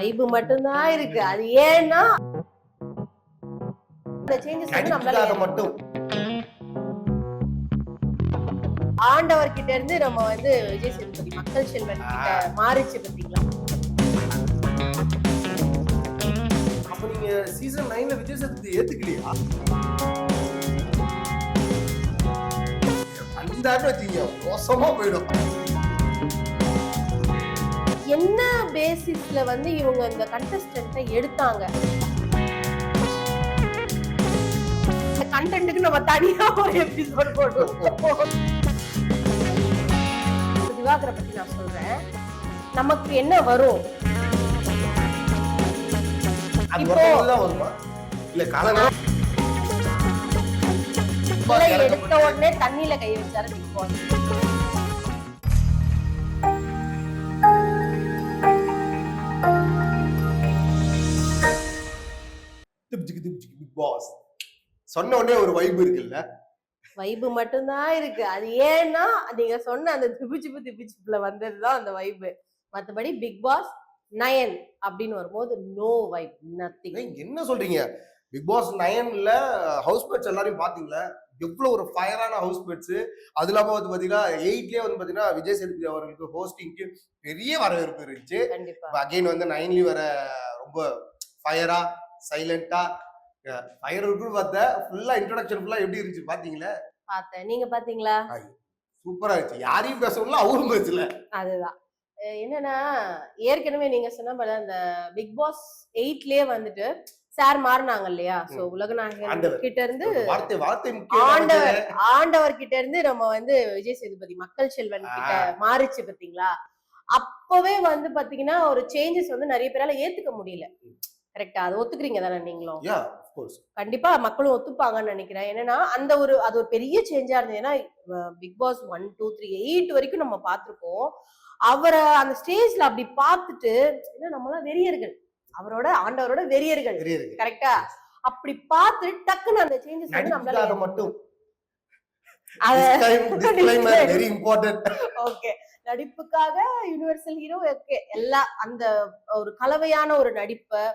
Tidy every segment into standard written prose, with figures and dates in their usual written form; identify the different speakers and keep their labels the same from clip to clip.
Speaker 1: Vibe மட்டும்தான் இருக்கு. அது ஏன்னா அந்த சேஞ்சஸ் வந்து நம்மளால
Speaker 2: மட்டும்
Speaker 1: ஆண்டவர் கிட்ட இருந்து நம்ம வந்து விஜய் சேதுபதி மக்கள் செல்வன் கிட்ட மாறிச்சு பாத்தீங்களா?
Speaker 2: அப்ப நீங்க சீசன் 9ல விஜய் சேதுபதி ஏத்துக்கலையா? அந்த வச்சீங்க மோசமா போயிடும்.
Speaker 1: என்ன பேசிஸ்ல வந்து இவங்க இந்த கண்டஸ்டன்ட்டை எடுத்தாங்க? இந்த கண்டென்ட்க்கு நம்ம தனியா ஒரு எபிசோட் போடுவோம். திவாகரை பத்தி நான் சொல்றேன். நமக்கு என்ன வரும்?
Speaker 2: இப்போ வருமா இல்ல காலங்காலம்
Speaker 1: எடுத்த உடனே தண்ணியில கை வச்சாரு பிக் பாஸ்.
Speaker 2: பிக் பாஸ் சொன்ன உடனே ஒரு வைப் இருக்குல்ல?
Speaker 1: வைபு மட்டும்தான் இருக்கு. அது ஏன்னா நீங்க சொன்ன அந்த திபிச்சிப்புல வந்ததுதான் அந்த வைபு. மத்தபடி பிக் பாஸ் 9 அப்படின்னு வரும்போது நோ வைப், நத்திங்.
Speaker 2: என்ன சொல்றீங்க? பிக் பாஸ் 9ல ஹவுஸ் மேட்ஸ் எல்லாரையும் பாத்தீங்களா? எவ்வளவு ஒரு ஃபயரான ஹவுஸ் மேட்ஸ். அது இல்லாம வந்து பாத்தீங்கன்னா 8லயே வந்து பாத்தீங்கன்னா விஜய் சேதுபதி அவர்களுக்கு ஹோஸ்டிங்க்கு பெரிய வரவேற்பு இருந்துச்சு. அகைன் வந்து 9லயும் வர ரொம்ப ஃபயரா சைலண்டா ஃபயர் இருக்குன்னு பார்த்தா ஃபுல்லா இன்ட்ரோடக்ஷன் ஃபுல்லா எப்படி இருந்துச்சு பாத்தீங்களா?
Speaker 1: பார்த்தேன். நீங்க பாத்தீங்களா?
Speaker 2: சூப்பரா இருந்துச்சு. யாரையும் பேசணும்ல அவரும் பேசல.
Speaker 1: அதுதான் என்னன்னா, ஏற்கனவே நீங்க சொன்ன மாதிரி அந்த பிக் பாஸ் 8லயே வந்துட்டு சார் மாறினாங்க இல்லையா? சோ உலகநாயகன் கிட்ட இருந்து ஆண்டவர் கிட்ட இருந்து நம்ம வந்து விஜய் சேதுபதி மக்கள் செல்வன் கிட்ட மாறிச்சு பாத்தீங்களா? அப்பவே வந்து பாத்தீங்கன்னா ஒரு சேஞ்சஸ் வந்து நிறைய பேரால ஏத்துக்க முடியல. கரெக்டா? அது ஒத்துக்கிறீங்க தானே நீங்களும்? கண்டிப்பா மக்களும் ஒத்துப்பாங்கன்னு நினைக்கிறேன். என்னன்னா அந்த அது ஒரு பெரிய சேஞ்சா இருந்தது. ஏன்னா பிக் பாஸ் 1, 2, 3, 8 வரைக்கும் நம்ம பார்த்திருக்கோம். அவரை அந்த ஸ்டேஜ்ல அப்படி பார்த்துட்டு ஏன்னா நம்மளாம் வெறியர்கள், அவரோட ஆண்டவரோட வெறியர்கள். கரெக்டா? அப்படி பார்த்து டக்குன்னு அந்த சேஞ்சஸ் வந்து நம்மளால மட்டும்
Speaker 2: வெரி இம்பார்ட்டன்ட்.
Speaker 1: ஓகே, நடிப்புக்காக யுனிவர்சல் ஹீரோ எல்லாம் அந்த ஒரு கலவையான ஒரு நடிப்பை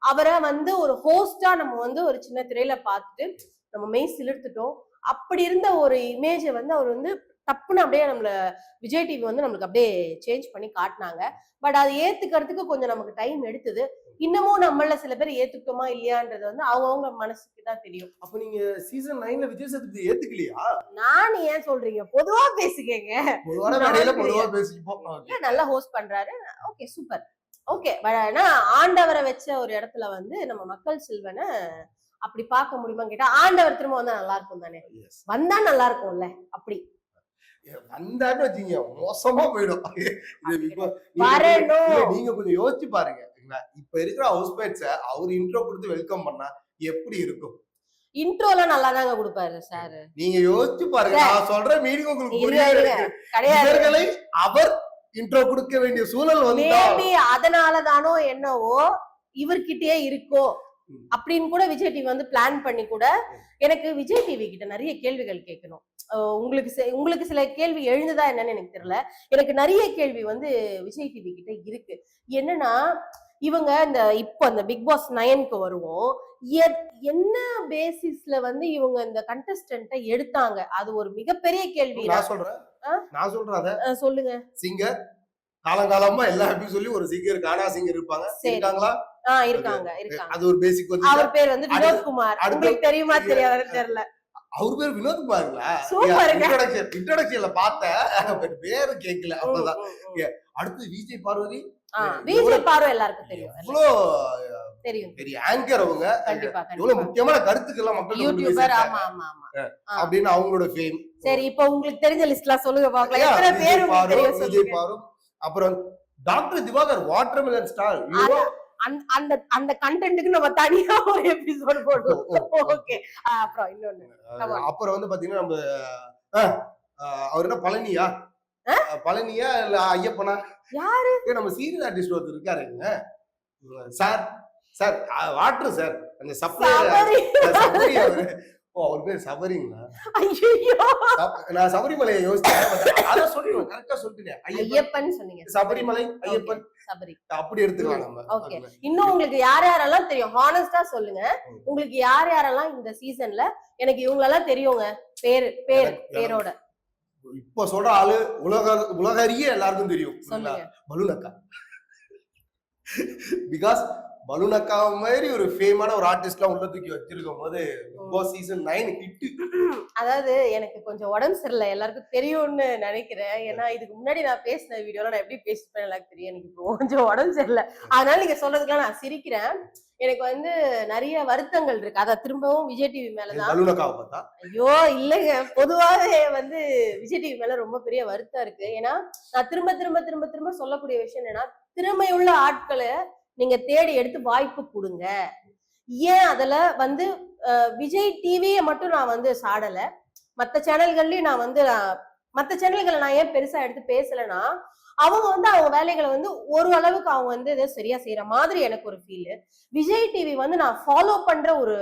Speaker 1: அவரை வந்து ஒரு ஹோஸ்டா நம்ம வந்து ஒரு சின்ன திரையில பார்த்துட்டு நம்ம மெய் சிலிர்த்துட்டோம். அப்படி இருந்த ஒரு இமேஜை வந்து அவர் வந்து டப்புன்னு அப்படியே நம்மள விஜய் டிவி வந்து நம்மளுக்கு அப்படியே சேஞ்ச் பண்ணி காட்டினாங்க. பட் அது ஏத்துக்கிறதுக்கு கொஞ்சம் நமக்கு டைம் எடுத்தது. இன்னமும் நம்மள சில பேர் ஏத்துக்கிட்டோமா இல்லையான்றது வந்து அவங்கவுங்க மனசுக்கு தான் தெரியும்.
Speaker 2: அப்ப நீங்க சீசன் 9ல விஜய் சேதுபதி ஏத்துக்கலையா?
Speaker 1: நான் ஏன் சொல்றீங்க? பொதுவா பேசிக்கங்க.
Speaker 2: பொதுவா பேசிப்போம்.
Speaker 1: நல்லா ஹோஸ்ட் பண்றாரு. Okay, super. ஓகே, ஆனா ஆண்டவரை வச்ச ஒரு இடத்துல வந்து நம்ம மக்கள் செல்வனை அப்படி பார்க்க முடியுமான்னு கேட்டா ஆண்டவர் திரும்ப வந்தா நல்லா இருக்கும் தானே? வந்தா நல்லா இருக்கும்ல? அப்படி
Speaker 2: வந்தான்னு வச்சீங்க மோசமா போயிடும். நீங்க கொஞ்சம் யோசிச்சு பாருங்க. இப்ப இருக்கிற ஹவுஸ் மேட்ஸ அவர் இன்ட்ரோ கொடுத்து வெல்கம் பண்ணா எப்படி இருக்கும்?
Speaker 1: இன்ட்ரோலாம் நல்லா தாங்க கொடுப்பாரு சார்.
Speaker 2: நீங்க யோசிச்சு பாருங்க. நான் சொல்ற மீனிங் உங்களுக்கு புரியல. அவர் இன்ட்ரோ கொடுக்க வேண்டிய சூழல் வந்து
Speaker 1: அதனாலதானோ என்னவோ இவர்கிட்டயே இருக்கோ அப்படின்னு கூட விஜய் டிவி வந்து பிளான் பண்ணி கூட எனக்கு விஜய் டிவி கிட்ட நிறைய கேள்விகள் கேட்கணும். உங்களுக்கு சில கேள்வி எழுந்ததா என்னன்னு எனக்கு தெரியல. எனக்கு நிறைய கேள்வி வந்து விஜய் டிவி கிட்ட இருக்கு. என்னன்னா இவங்க இப்போ அந்த பிக் பாஸ் 9க்கு வருவோம். என்ன பேசிஸ்ல வந்து இவங்க இந்த கண்டஸ்டன்ட்டை எடுத்தாங்க? அது ஒரு மிகப்பெரிய கேள்வி.
Speaker 2: நான் சொல்றேன்
Speaker 1: சொல்லுங்க.
Speaker 2: சிங்கர் காலங்காலமா எல்லா சொல்லி ஒரு சிங்கர் கானா சிங்கர் இருப்பாங்க.
Speaker 1: இருக்காங்க.
Speaker 2: அது ஒரு பேசிக் வந்து
Speaker 1: அவர் பேர் வந்து வினோத் குமார். உங்களுக்கு தெரியுமா தெரியாதுன்னு தெரியல.
Speaker 2: அவர் பேர் வினோத் குமாருங்களா? இன்ட்ரோடக்ஷன்ல பார்த்தேன், பேரு கேட்கல. அப்பதான் அடுத்து விஜய் பார்வதி.
Speaker 1: விஜய் பார்வதி எல்லாருக்கும் தெரியும்.
Speaker 2: தெரியும், பெரிய ஆங்கர் அவங்க. இவ்வளவு முக்கியமான கருத்துக்கள் மக்கள் யூடியூபர்.
Speaker 1: ஆமா ஆமா ஆமா
Speaker 2: அப்படின்னு அவங்களோட ஃபேம்.
Speaker 1: சரி, இப்போ உங்களுக்கு தெரிஞ்ச லிஸ்ட்லாம் சொல்லுங்க பார்க்கலாம். எத்தனை பேர் உங்களுக்கு
Speaker 2: விஜய் பார்வதி, அப்புறம் டாக்டர் திவாகர் வாட்டர்மெலன் ஸ்டார்.
Speaker 1: அந்த கண்டென்ட்க்கு நம்ம தனியா ஒரு எபிசோட் போடுவோம். ஓகே, அப்புறம் இன்னொன்னு
Speaker 2: அப்புறம் வந்து பாத்தீங்கன்னா நம்ம அவர் என்ன பழனியா இல்ல ஐயப்பனா?
Speaker 1: யாரு?
Speaker 2: நம்ம சீரியல் ஆர்டிஸ்ட் ஒருத்தர் இருக்காருங்க சார். வாட்டர் சார், அந்த சப்ளை ஓ அவர் பேர் சபரிங்களா?
Speaker 1: ஐயோ
Speaker 2: நான் சபரிமலையை யோசிச்சேன். அதான் சொல்லிடுவேன், கரெக்டா சொல்லிட்டேன்.
Speaker 1: ஐயப்பன் சொன்னீங்க.
Speaker 2: சபரிமலை, ஐயப்பன்
Speaker 1: சபரி
Speaker 2: அப்படி எடுத்துக்கலாம் நம்ம.
Speaker 1: ஓகே. இன்னும் உங்களுக்கு யார் யாரெல்லாம் தெரியும் ஹானஸ்டா சொல்லுங்க. உங்களுக்கு யார் யாரெல்லாம் இந்த சீசன்ல எனக்கு இவங்களெல்லாம் தெரியுங்க பேரோட
Speaker 2: இப்ப சொல்ற ஆளு உலகறிய எல்லாருக்கும் தெரியும்.
Speaker 1: சொல்லுங்க.
Speaker 2: பலூனக்கா. பிகாஸ் பலூனக்கா மாதிரி ஒரு ஃபேமான ஒரு ஆர்டிஸ்ட்லாம் உள்ள தூக்கி வச்சிருக்கும் போது பிக் பாஸ் சீசன் 9 ஹிட்.
Speaker 1: அதாவது எனக்கு கொஞ்சம் உடம்பு சரியில்லை, எல்லாருக்கும் தெரியும்னு நினைக்கிறேன். ஏன்னா இதுக்கு முன்னாடி நான் பேசின வீடியோல நான் எப்படி பேசிப்பேன் எனக்கு தெரியும். எனக்கு இப்போ கொஞ்சம் உடம்பு சரியில்லை, அதனால நீங்க சொல்றதுக்குலாம் நான் சிரிக்கிறேன். எனக்கு வந்து நிறைய வருத்தங்கள் இருக்கு. அத திரும்பவும் விஜய் டிவி மேலதான். ஐயோ இல்லைங்க, பொதுவாகவே வந்து விஜய் டிவி மேல ரொம்ப பெரிய வருத்தம் இருக்கு. ஏன்னா நான் திரும்ப திரும்ப திரும்ப திரும்ப சொல்லக்கூடிய விஷயம் என்னன்னா, திறமையுள்ள ஆட்களை நீங்க தேடி எடுத்து வாய்ப்பு கொடுங்க. ஏன் அதுல வந்து விஜய் டிவியை மட்டும் நான் வந்து சாடல, மத்த சேனல்கள்லயும் நான் வந்து மத்த சேனல்களை நான் ஏன் பெருசா எடுத்து பேசலைன்னா, அவங்க வந்து அவங்க வேலைகளை வந்து ஒரு அளவுக்கு அவங்க வந்து இதை சரியா செய்யற மாதிரி எனக்கு ஒரு ஃபீல். விஜய் டிவி வந்து நான் ஃபாலோ பண்ற ஒரு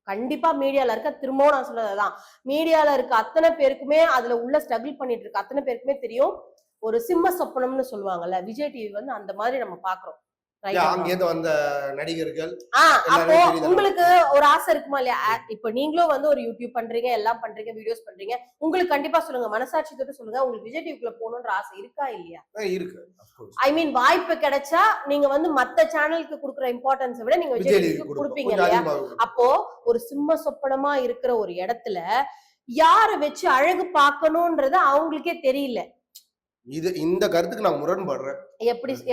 Speaker 1: கண்டிப்பா மீடியால இருக்க, திரும்பவும் நான் சொல்றதுதான், மீடியால இருக்க அத்தனை பேருக்குமே அதுல உள்ள ஸ்ட்ரகிள் பண்ணிட்டு இருக்க அத்தனை பேருக்குமே தெரியும். ஒரு சிம்ம சொப்பனம்னு சொல்லுவாங்கல்ல, விஜய் டிவி வந்து அந்த மாதிரி நம்ம பாக்குறோம்.
Speaker 2: அங்கேருந்து வந்த நடிகர்கள்.
Speaker 1: அப்போ உங்களுக்கு ஒரு ஆசை இருக்குமா இல்லையா? இப்ப நீங்களும் வந்து ஒரு யூடியூப் பண்றீங்க, எல்லாம் பண்றீங்க, வீடியோஸ் பண்றீங்க, உங்களுக்கு கண்டிப்பா சொல்லுங்க, மனசாட்சி தொட்டு சொல்லுங்க, உங்களுக்கு விஜய் டிவிக்குள்ள போகணும்ன்ற ஆசை இருக்கா இல்லையா?
Speaker 2: இருக்கு.
Speaker 1: ஐ மீன் வாய்ப்பு கிடைச்சா நீங்க வந்து மத்த சேனலுக்கு கொடுக்குற இம்பார்ட்டன்ஸ் விட நீங்க விஜய் டிவிக்கு கொடுப்பீங்க இல்லையா? அப்போ ஒரு சிம்ம சொப்பனமா இருக்கிற ஒரு இடத்துல யார வச்சு அழகு பார்க்கணும்ன்றது அவங்களுக்கே தெரியல.
Speaker 2: இந்த கருத்துக்கு நான் முரண்படுறேன்.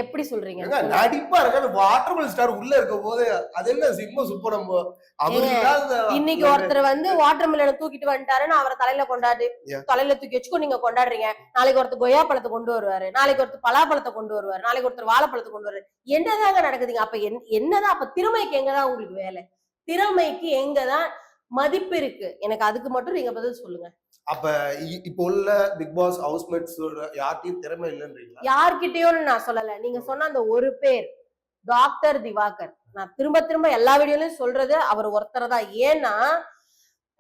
Speaker 1: எப்படி சொல்றீங்க?
Speaker 2: நடிப்பா இருக்க வாட்டர்மெலன் ஸ்டார் உள்ள இருக்க போது அது என்ன சிம்ம சுப்பனம்?
Speaker 1: இன்னைக்கு ஒருத்தர் வந்து வாட்டர்மெலனை தூக்கிட்டு வந்துட்டாருன்னு அவரை தலையில தூக்கி வச்சுக்கோ நீங்க கொண்டாடுறீங்க. நாளைக்கு ஒருத்தர் கொய்யா பழத்தை கொண்டு வருவாரு, நாளைக்கு ஒருத்தர் பலாப்பழத்தை கொண்டு வருவாரு, நாளைக்கு ஒருத்தர் வாழைப்பழத்தை கொண்டு வருவாரு. என்னதாங்க நடக்குதுங்க? அப்ப என்னதான் அப்ப திறமைக்கு எங்கதான் உங்களுக்கு வேலை? திறமைக்கு எங்கதான் மதிப்பு இருக்கு? எனக்கு அதுக்கு மட்டும் நீங்க பதில் சொல்லுங்க.
Speaker 2: அப்ப இப்ப உள்ள பிக் பாஸ் ஹவுஸ்மேட்ஸ் யார்கிட்டயும் திறமை இல்லைன்றீங்களா?
Speaker 1: யார்கிட்டயும் நான் சொல்லல. நீங்க சொன்ன அந்த ஒரு பேர் டாக்டர் திவாகர், நான் திரும்ப திரும்ப எல்லா வீடியோலயும் சொல்றது அவர் ஒருத்தர் தான். ஏன்னா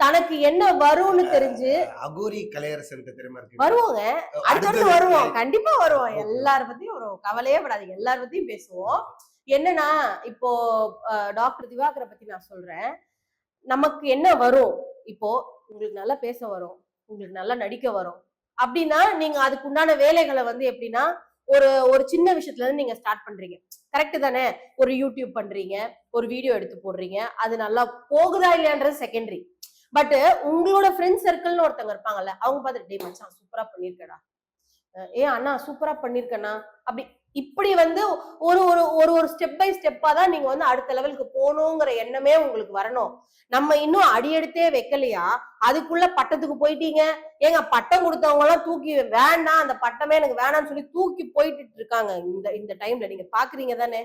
Speaker 1: தனக்கு என்ன வரும்னு தெரிஞ்சு
Speaker 2: அகோரி கலையரசன் திறமை இருக்கு.
Speaker 1: வருவோங்க, அடுத்தடுத்து வருவோம், கண்டிப்பா வருவோம். எல்லார பத்தியும் ஒரு கவலையே படாதீங்க, எல்லார பத்தியும் பேசுவோம். என்னன்னா இப்போ டாக்டர் திவாகரை பத்தி நான் சொல்றேன். நமக்கு என்ன வரும்? இப்போ உங்களுக்கு நல்லா பேச வரும், உங்களுக்கு நல்லா நடிக்க வரும் அப்படின்னா நீங்க அதுக்கு உண்டான வேலைகளை வந்து எப்படின்னா ஒரு சின்ன விஷயத்துல இருந்து நீங்க ஸ்டார்ட் பண்றீங்க. கரெக்ட் தானே? ஒரு யூடியூப் பண்றீங்க, ஒரு வீடியோ எடுத்து போடுறீங்க, அது நல்லா போகுதா இல்லையான்றது செகண்டரி. பட் உங்களோட ஃப்ரெண்ட் சர்க்கிள்னு ஒருத்தவங்க இருப்பாங்கல்ல, அவங்க பார்த்துட்டு டேய் மச்சான் சூப்பரா பண்ணிருக்கடா, அண்ணா சூப்பரா பண்ணிருக்கண்ணா, அப்படி இப்படி வந்து ஒரு ஒரு ஒரு ஸ்டெப் பை ஸ்டெப்பா தான் நீங்க வந்து அடுத்த லெவலுக்கு போகணுங்கிற எண்ணமே உங்களுக்கு வரணும். நம்ம இன்னும் அடியெடுத்தே வைக்கலையா, அதுக்குள்ள பட்டத்துக்கு போயிட்டீங்க. ஏங்க பட்டம் கொடுத்தவங்க எல்லாம் தூக்கி வேண்டாம், அந்த பட்டமே எனக்கு வேணாம்னு சொல்லி தூக்கி போயிட்டு இருக்காங்க இந்த டைம்ல. நீங்க பாக்குறீங்க தானே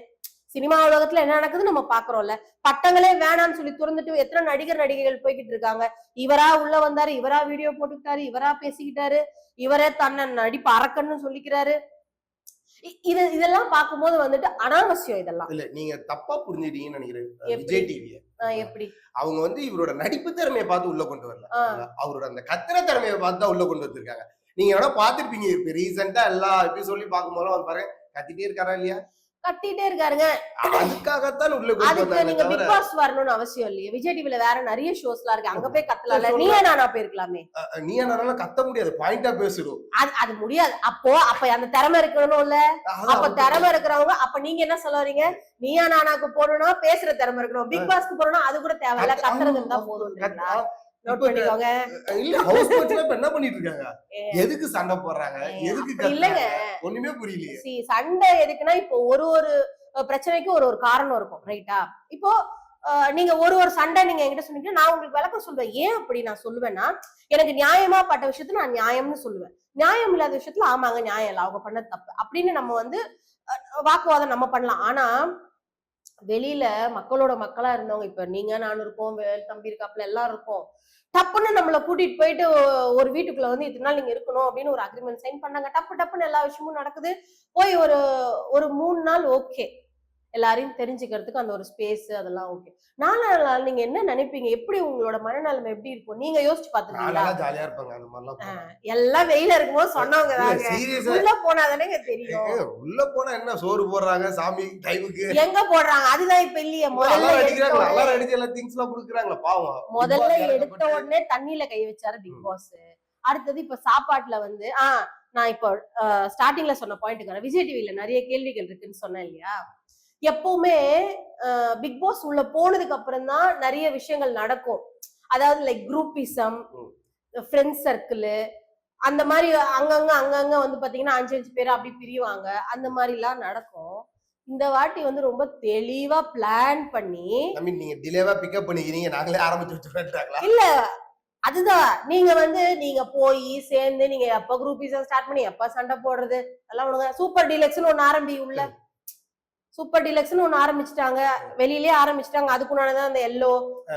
Speaker 1: சினிமா உலகத்துல என்ன நடக்குது நம்ம பாக்குறோம்ல. பட்டங்களே வேணாம்னு சொல்லி துறந்துட்டு எத்தனை நடிகைகள் போய்கிட்டு இருக்காங்க. இவரா உள்ள வந்தாரு, இவரா வீடியோ போட்டுக்கிட்டாரு, இவரா பேசிக்கிட்டாரு, இவரே தன்னை நடிப்பு அரக்கன்னு சொல்லிக்கிறாரு. இதெல்லாம் பார்க்கும்போது வந்துட்டு அனாவசியம். இதெல்லாம்
Speaker 2: இல்ல, நீங்க தப்பா புரிஞ்சுட்டீங்கன்னு நினைக்கிறேன். விஜய் டிவியை
Speaker 1: எப்படி
Speaker 2: அவங்க வந்து இவரோட நடிப்பு திறமையை பார்த்து உள்ள கொண்டு வரல, அவரோட அந்த கத்திர திறமையை பார்த்து தான் உள்ள கொண்டு வந்திருக்காங்க. நீங்க எவ்வளோ பாத்துருப்பீங்க, இப்ப ரீசெண்டா எல்லா சொல்லி பார்க்கும்போது அவர் பாருங்க கத்திட்டே இருக்காரா இல்லையா?
Speaker 1: கட்டிட்டே இருக்காருங்க.
Speaker 2: அதுக்காகத்தான் உள்ள
Speaker 1: அதுக்கு நீங்க பிக் பாஸ் வரணும்னு அவசியம் இல்லையே. விஜய் டிவில வேற நிறைய ஷோஸ்லாம் இருக்கு, அங்க போய் கத்தலாம்ல. நீயா நானா போயிருக்கலாமே.
Speaker 2: நீயா நானா கத்த முடியாது, பாயிண்டா பேசுறோம்.
Speaker 1: அது முடியாது. அப்ப அந்த திறமை இருக்கணும்ல. அப்ப திறமை இருக்கிறவங்க, அப்ப நீங்க என்ன சொல்ல வரீங்க? நீயா நானாக்கு போறோம்னா பேசுற திறமை இருக்கணும், பிக் பாஸ்க்கு போறோம்னா அது கூட தேவையில்ல, கத்துறது இருந்தா போதும்.
Speaker 2: இல்ல ஹவுஸ் மேட்ஸ்ல இப்ப என்ன பண்ணிட்டு இருக்காங்க? எதுக்கு சண்டை போடுறாங்க? எதுக்கு
Speaker 1: இல்லங்க
Speaker 2: ஒண்ணுமே புரியலையே.
Speaker 1: சண்டை எதுக்குன்னா இப்போ ஒரு பிரச்சனைக்கு ஒரு காரணம் இருக்கும், ரைட்டா? இப்போ நீங்க ஒரு சண்டை நீங்க என்கிட்ட சொன்னீங்க, நான் உங்களுக்கு விளக்கம் சொல்லுவேன். ஏன் அப்படி நான் சொல்லுவேன்னா, எனக்கு நியாயமா பட்ட விஷயத்துல நான் நியாயம்னு சொல்லுவேன், நியாயம் இல்லாத விஷயத்துல ஆமாங்க நியாயம் இல்ல, அவங்க பண்ண தப்பு அப்படின்னு நம்ம வந்து வாக்குவாதம் நம்ம பண்ணலாம். ஆனா வெளியில மக்களோட மக்களா இருந்தவங்க, இப்ப நீங்க நானும் இருக்கோம், தம்பி இருக்காப்புல எல்லாரும் இருக்கோம், டப்புன்னு நம்மளை கூட்டிட்டு போயிட்டு ஒரு வீட்டுக்குள்ள வந்து இத்தனை நாள் நீங்க இருக்கணும் அப்படின்னு ஒரு அக்ரிமெண்ட் சைன் பண்ணாங்க. டப்புன்னு எல்லா விஷயமும் நடக்குது. போய் ஒரு 3 நாள் ஓகே, எல்லாரையும் தெரிஞ்சுக்கிறதுக்கு அந்த ஒரு ஸ்பேஸ் அதெல்லாம் ஓகே. 4 நாள் நீங்க என்ன நினைப்பீங்க? எப்படி உங்களோட மனநலம் எப்படி இருக்கும்? நீங்க யோசிச்சு பாத்துருக்கீங்களா?
Speaker 2: நான் ஜாலியா இருப்பாங்க அந்த மாதிரிலாம்.
Speaker 1: எல்லாம் வெயில இருக்கும்போது சொன்னவங்க தாங்க.
Speaker 2: சீரியஸா
Speaker 1: உள்ள போனாதானேங்க தெரியும்.
Speaker 2: உள்ள போனா என்ன சோறு போடுறாங்க சாமி டைமுக்கு
Speaker 1: எங்க போடுறாங்க அதுதான் இப்ப இல்லையே. முதல்ல
Speaker 2: அடிக்கிறாங்க, நல்லா அடிச்சு எல்லாம் திங்ஸ் எல்லாம் குடுக்குறாங்களா பாவம்.
Speaker 1: முதல்ல எடுத்த உடனே தண்ணியில கை வச்சாரு பிக் பாஸ். அடுத்தது இப்ப சாப்பாட்டுல வந்து நான் இப்போ ஸ்டார்டிங்ல சொன்ன பாயிண்ட்டுக்கான விஜய் டிவில நிறைய கேள்விகள் இருக்குன்னு சொன்னேன் இல்லையா? எப்பவுமே பிக் பாஸ் உள்ள போனதுக்கு அப்புறம் தான் நிறைய விஷயங்கள் நடக்கும். அதாவது லைக் குரூப்பிசம், ஃப்ரெண்ட்ஸ் சர்க்கிள், அந்த மாதிரி அங்கங்க வந்து பாத்தீங்கன்னா 5 பேர் அப்படி பிரிவாங்க. அந்த மாதிரி எல்லாம் நடக்கும். இந்த வாட்டி வந்து ரொம்ப தெளிவா பிளான் பண்ணி
Speaker 2: நீங்க டிலேவா பிக்கப் பண்ணிக்கிறீங்க, நாங்களே ஆரம்பிச்சு வச்சுட்டாங்களா?
Speaker 1: இல்ல அதுதான் நீங்க வந்து நீங்க போய் சேர்ந்து நீங்க எப்ப குரூப்பிசம் ஸ்டார்ட் பண்ணி எப்ப சண்டை போடுறது அதெல்லாம் ஒண்ணுங்க. சூப்பர் டீலக்ஸ்னு ஒண்ணு ஆரம்பி உள்ள சூப்பர் டீலக்ஸ்னு ஒண்ணு ஆரம்பிச்சுட்டாங்க, வெளியிலேயே ஆரம்பிச்சுட்டாங்க. அதுக்குன்னாலதான் அந்த எல்லோ